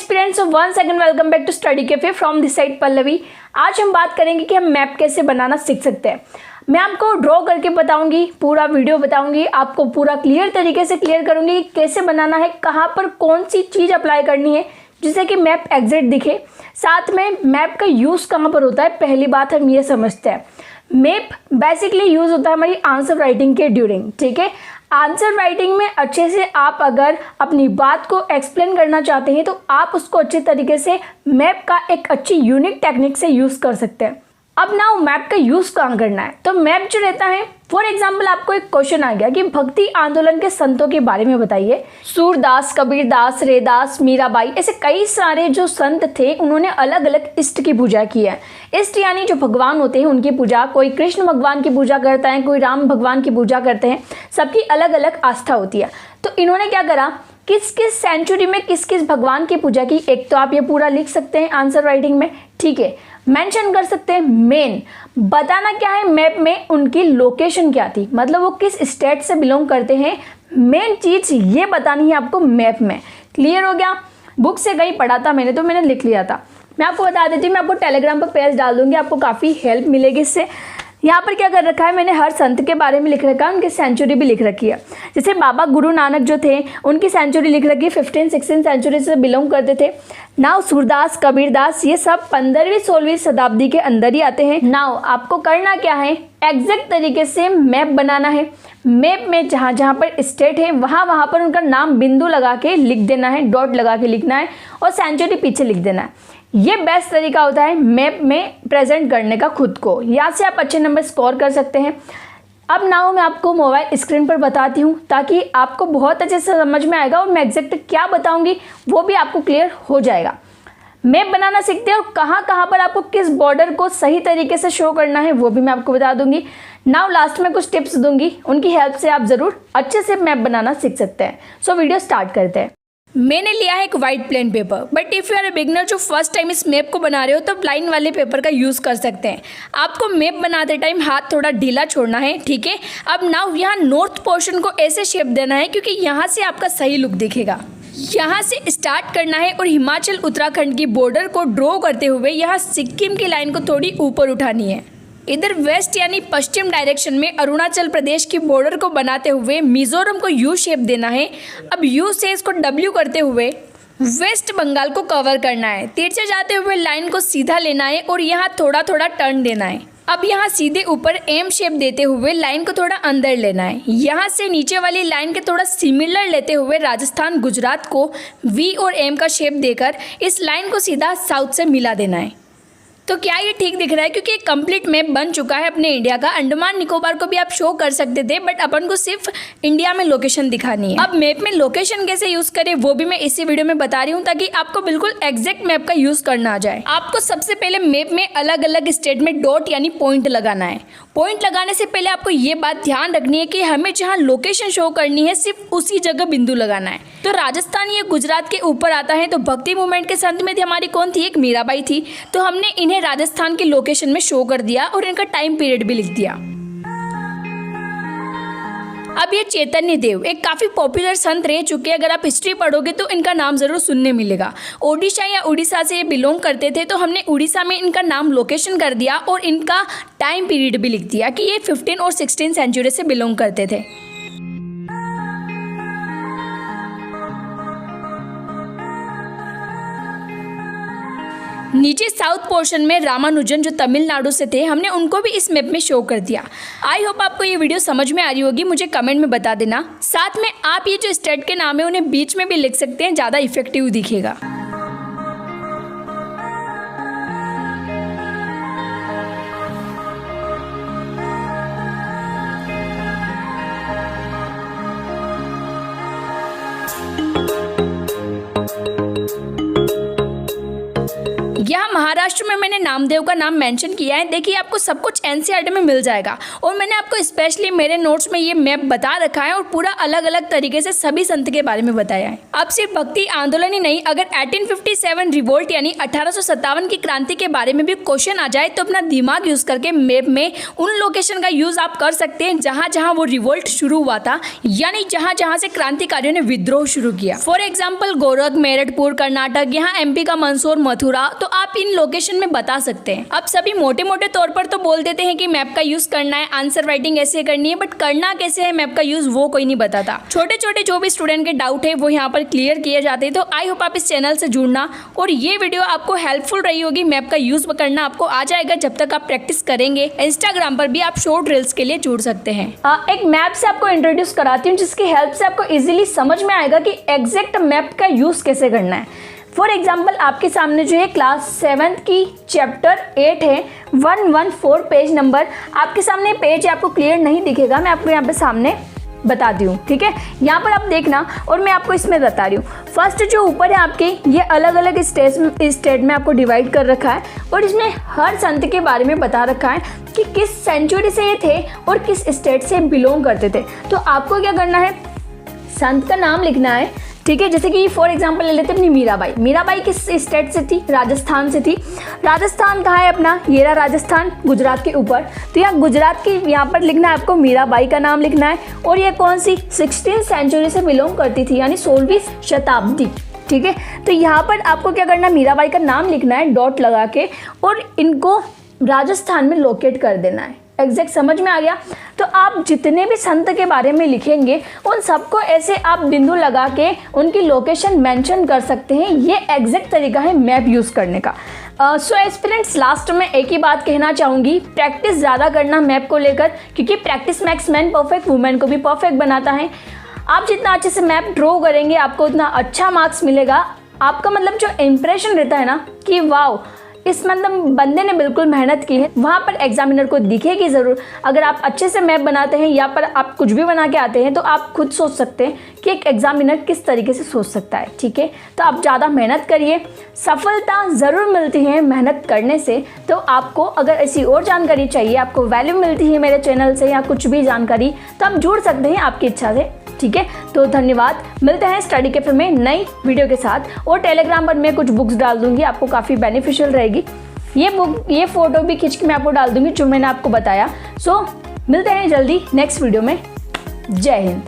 Students, one second welcome back to Study Cafe from this side Pallavi. आज हम बात करेंगे कि हम मैप कैसे बनाना सीख सकते हैं। मैं आपको ड्रॉ करके बताऊंगी, पूरा वीडियो बताऊंगी, आपको पूरा क्लियर तरीके से क्लियर करूंगी कि कैसे बनाना है, कहाँ पर कौन सी चीज़ अप्लाई करनी है जिससे कि मैप एग्जैक्ट दिखे। साथ में मैप का यूज़ कहाँ पर होता है, पहली बात हम ये समझते हैं। मैप बेसिकली यूज़ होता है हमारी आंसर राइटिंग के ड्यूरिंग, ठीक है। आंसर राइटिंग में अच्छे से आप अगर अपनी बात को एक्सप्लेन करना चाहते हैं तो आप उसको अच्छे तरीके से मैप का एक अच्छी यूनिक टेक्निक से यूज़ कर सकते हैं। अब ना मैप का यूज़ कहाँ करना है, तो मैप जो रहता है, फॉर एग्जाम्पल आपको एक क्वेश्चन आ गया कि भक्ति आंदोलन के संतों के बारे में बताइए। सूरदास, कबीरदास, रैदास, मीराबाई, ऐसे कई सारे जो संत थे उन्होंने अलग अलग इष्ट की पूजा की है। इष्ट यानी जो भगवान होते हैं उनकी पूजा, कोई कृष्ण भगवान की पूजा करता है, कोई राम भगवान की पूजा करते हैं, सबकी अलग अलग आस्था होती है। तो इन्होंने क्या करा, किस किस सेंचुरी में किस किस भगवान की पूजा की, एक तो आप ये पूरा लिख सकते हैं आंसर राइटिंग में, ठीक है। मेंशन कर सकते हैं मेन, बताना क्या है मैप में उनकी लोकेशन क्या थी, मतलब वो किस स्टेट से बिलोंग करते हैं, मेन चीज़ ये बतानी है आपको मैप में। क्लियर हो गया। बुक से कहीं पढ़ा था मैंने तो मैंने लिख लिया था। मैं आपको बता देती हूँ, मैं आपको टेलीग्राम पर पेज डाल दूँगी, आपको काफ़ी हेल्प मिलेगी इससे। यहाँ पर क्या कर रखा है मैंने, हर संत के बारे में लिख रखा है, उनकी सेंचुरी भी लिख रखी है। जैसे बाबा गुरु नानक जो थे उनकी सेंचुरी लिख रखी है, 15-16 सेंचुरी से बिलोंग करते थे। नाउ सूरदास, कबीरदास, ये सब 15वीं-16वीं शताब्दी के अंदर ही आते हैं। नाउ आपको करना क्या है, एग्जैक्ट तरीके से मैप बनाना है। मैप में जहाँ जहाँ पर स्टेट है वहाँ पर उनका नाम बिंदु लगा के लिख देना है, डॉट लगा के लिखना है और सेंचुरी पीछे लिख देना है। ये बेस्ट तरीका होता है मैप में प्रेजेंट करने का खुद को। यहाँ से आप अच्छे नंबर स्कोर कर सकते हैं। अब नाउ मैं आपको मोबाइल स्क्रीन पर बताती हूँ ताकि आपको बहुत अच्छे से समझ में आएगा और मैं एग्जैक्ट क्या बताऊँगी वो भी आपको क्लियर हो जाएगा। मैप बनाना सीखते हैं और कहाँ कहाँ पर आपको किस बॉर्डर को सही तरीके से शो करना है वो भी मैं आपको बता दूंगी। नाउ लास्ट में कुछ टिप्स दूंगी, उनकी हेल्प से आप ज़रूर अच्छे से मैप बनाना सीख सकते हैं। सो वीडियो स्टार्ट करते हैं। मैंने लिया है एक white plain paper, but if you are a beginner जो फर्स्ट टाइम इस मैप को बना रहे हो तो लाइन वाले पेपर का यूज़ कर सकते हैं। आपको मैप बनाते टाइम हाथ थोड़ा ढीला छोड़ना है, ठीक है। अब नाउ यहाँ नॉर्थ पोर्शन को ऐसे शेप देना है क्योंकि यहाँ से आपका सही लुक दिखेगा। यहाँ से स्टार्ट करना है और हिमाचल उत्तराखंड की बॉर्डर को ड्रॉ करते हुए यहाँ सिक्किम की लाइन को थोड़ी ऊपर उठानी है। इधर वेस्ट यानी पश्चिम डायरेक्शन में अरुणाचल प्रदेश की बॉर्डर को बनाते हुए मिजोरम को यू शेप देना है। अब यू से इसको डब्ल्यू करते हुए वेस्ट बंगाल को कवर करना है। तिरछे जाते हुए लाइन को सीधा लेना है और यहाँ थोड़ा थोड़ा टर्न देना है। अब यहाँ सीधे ऊपर एम शेप देते हुए लाइन को थोड़ा अंदर लेना है। यहाँ से नीचे वाली लाइन के थोड़ा सिमिलर लेते हुए राजस्थान गुजरात को वी और एम का शेप देकर इस लाइन को सीधा साउथ से मिला देना है। तो क्या ये ठीक दिख रहा है, क्योंकि एक कंप्लीट मैप बन चुका है अपने इंडिया का। अंडमान निकोबार को भी आप शो कर सकते थे बट अपन को सिर्फ इंडिया में लोकेशन दिखानी है। अब मैप में लोकेशन कैसे यूज करें वो भी मैं इसी वीडियो में बता रही हूँ ताकि आपको बिल्कुल एग्जैक्ट मैप का यूज करना आ जाए। आपको सबसे पहले मैप में अलग अलग स्टेट में डॉट यानी पॉइंट लगाना है। पॉइंट लगाने से पहले आपको ये बात ध्यान रखनी है कि हमें जहाँ लोकेशन शो करनी है सिर्फ उसी जगह बिंदु लगाना है। तो राजस्थान ये गुजरात के ऊपर आता है, तो भक्ति मूवमेंट के संत में थी हमारी कौन थी, एक मीराबाई थी। तो हमने इन्हें राजस्थान की लोकेशन में शो कर दिया और इनका टाइम पीरियड भी लिख दिया। अब ये चैतन्य देव एक काफ़ी पॉपुलर संत रह चुके हैं। अगर आप हिस्ट्री पढ़ोगे तो इनका नाम ज़रूर सुनने मिलेगा। ओडिशा या उड़ीसा से ये बिलोंग करते थे, तो हमने उड़ीसा में इनका नाम लोकेशन कर दिया और इनका टाइम पीरियड भी लिख दिया कि ये 15 और 16 सेंचुरी से बिलोंग करते थे। नीचे साउथ पोर्शन में रामानुजन जो तमिलनाडु से थे, हमने उनको भी इस मैप में शो कर दिया। आई होप आपको ये वीडियो समझ में आ रही होगी, मुझे कमेंट में बता देना। साथ में आप ये जो स्टेट के नाम है उन्हें बीच में भी लिख सकते हैं, ज़्यादा इफेक्टिव दिखेगा। यहाँ महाराष्ट्र में मैंने नामदेव का नाम मेंशन किया है, देखिए आपको सब कुछ एनसीईआरटी में मिल जाएगा और मैंने आपको स्पेशली मेरे नोट्स में ये मैप बता रखा है और पूरा अलग अलग तरीके से सभी संत के बारे में बताया है। अब सिर्फ भक्ति आंदोलन ही नहीं, अगर 1857 रिवोल्ट यानी 1857 की क्रांति के बारे में भी क्वेश्चन आ जाए तो अपना दिमाग यूज करके मैप में उन लोकेशन का यूज आप कर सकते हैं जहां जहां वो रिवोल्ट शुरू हुआ था, यानी जहां जहां से क्रांतिकारियों ने विद्रोह शुरू किया। फॉर एग्जाम्पल गोरख, मेरठपुर कर्नाटक, यहाँ एमपी का मंदसौर, मथुरा, तो आप इन लोकेशन में बता सकते हैं। अब सभी मोटे मोटे तौर पर तो बोल देते हैं कि मैप का यूज करना है, आंसर राइटिंग ऐसे करनी है, बट करना कैसे है मैप का यूज वो कोई नहीं बताता। छोटे छोटे जो भी स्टूडेंट के डाउट है वो यहाँ पर क्लियर किए जाते हैं। तो आई होप आप इस चैनल से जुड़ना और ये वीडियो आपको हेल्पफुल रही होगी। मैप का यूज करना आपको आ जाएगा जब तक आप प्रैक्टिस करेंगे। इंस्टाग्राम पर भी आप शॉर्ट रील्स के लिए जुड़ सकते हैं। एक मैप से आपको इंट्रोड्यूस कराती हूँ जिसकी हेल्प से आपको इजीली समझ में आएगा कि एग्जैक्ट मैप का यूज कैसे करना है। फॉर एग्जाम्पल आपके सामने जो है क्लास 7 की चैप्टर 8 है, 114 पेज नंबर आपके सामने पेज आपको क्लियर नहीं दिखेगा, मैं आपको यहाँ पे सामने बताती हूँ, ठीक है। यहाँ पर आप देखना और मैं आपको इसमें बता रही हूँ। फर्स्ट जो ऊपर है आपके ये अलग अलग स्टेट में आपको डिवाइड कर रखा है और इसमें हर संत के बारे में बता रखा है कि किस सेंचुरी से ये थे और किस स्टेट से बिलोंग करते थे। तो आपको क्या करना है, संत का नाम लिखना है, ठीक है। जैसे कि फॉर एग्जांपल ले लेते हैं अपनी मीराबाई। मीराबाई किस स्टेट से थी, राजस्थान से थी। राजस्थान कहाँ है अपना, ये रहा राजस्थान, गुजरात के ऊपर। तो यहाँ गुजरात की यहाँ पर लिखना है आपको, मीराबाई का नाम लिखना है और ये कौन सी 16th सेंचुरी से बिलोंग करती थी, यानी 16वीं शताब्दी, ठीक है। तो यहाँ पर आपको क्या करना है, मीराबाई का नाम लिखना है डॉट लगा के और इनको राजस्थान में लोकेट कर देना है। एग्जैक्ट समझ में आ गया। तो आप जितने भी संत के बारे में लिखेंगे उन सबको ऐसे आप बिंदु लगा के उनकी लोकेशन मेंशन कर सकते हैं। ये एग्जैक्ट तरीका है मैप यूज़ करने का। सो एस्पिरेंट्स, लास्ट में एक ही बात कहना चाहूँगी, प्रैक्टिस ज़्यादा करना मैप को लेकर, क्योंकि practice makes man perfect, women को भी परफेक्ट बनाता है। आप जितना अच्छे से मैप ड्रॉ करेंगे आपको उतना अच्छा मार्क्स मिलेगा। आपका मतलब जो इम्प्रेशन रहता है ना कि वाओ इस मतलब बंदे ने बिल्कुल मेहनत की है, वहाँ पर एग्जामिनर को दिखेगी ज़रूर। अगर आप अच्छे से मैप बनाते हैं या पर आप कुछ भी बना के आते हैं तो आप खुद सोच सकते हैं कि एक एग्जामिनर किस तरीके से सोच सकता है, ठीक है। तो आप ज़्यादा मेहनत करिए, सफलता ज़रूर मिलती है मेहनत करने से। तो आपको अगर ऐसी और जानकारी चाहिए, आपको वैल्यू मिलती है मेरे चैनल से या कुछ भी जानकारी, तो आप जुड़ सकते हैं आपकी इच्छा से, ठीक है। तो धन्यवाद, मिलते हैं स्टडी कैफे में नई वीडियो के साथ। और टेलीग्राम पर मैं कुछ बुक्स डाल दूंगी, आपको काफ़ी बेनिफिशियल रहेगी। ये फोटो भी खींच के मैं आपको डाल दूंगी जो मैंने आपको बताया। सो मिलते हैं जल्दी नेक्स्ट वीडियो में। जय हिंद।